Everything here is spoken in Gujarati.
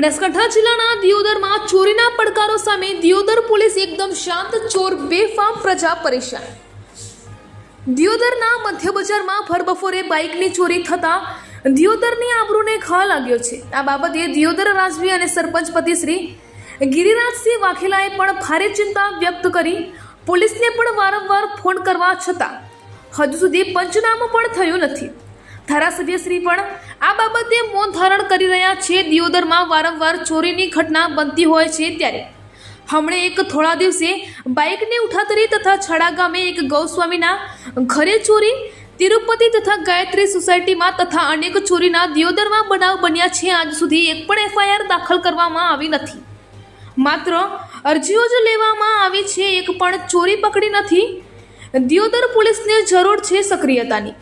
બનાસકાંઠા જિલ્લાના દિયોદરમાં ચોરીના પડકારો સામે દિયોદર પોલીસ એકદમ શાંત, ચોર બેફામ, પ્રજા પરેશાન। દિયોદરના મધ્ય બજારમાં ભર બપોરે બાઇકની ચોરી થતા દિયોદરની આબરૂને ઘા લાગ્યો છે। આ બાબતે દિયોદર રાજવી અને સરપંચ પતિ શ્રી ગિરિરાજસિંહ વાઘેલાએ પણ ભારે ચિંતા વ્યક્ત કરી પોલીસને પણ વારંવાર ફોન કરવા છતાં હજુ સુધી પંચનામું પણ થયું નથી। ધારાસભ્યશ્રી પણ આ બાબતે મૌન ધારણ કરી રહ્યા છે। દિયોદરમાં વારંવાર ચોરીની ઘટના બનતી હોય છે, ત્યારે હમણે એક થોડા દિવસે બાઇકની ઉઠાતરી તથા છાડા ગામે એક ગૌસ્વામીના ઘરે ચોરી, તિરુપતિ તથા ગાયત્રી સોસાયટીમાં તથા અનેક ચોરીના દિયોદરમાં બનાવ બન્યા છે। આજ સુધી એક પણ એફઆઈઆર દાખલ કરવામાં આવી નથી, માત્ર અરજીઓ જ લેવામાં આવી છે, એક પણ ચોરી પકડી નથી। દિયોદર પોલીસને જરૂર છે સક્રિયતાની।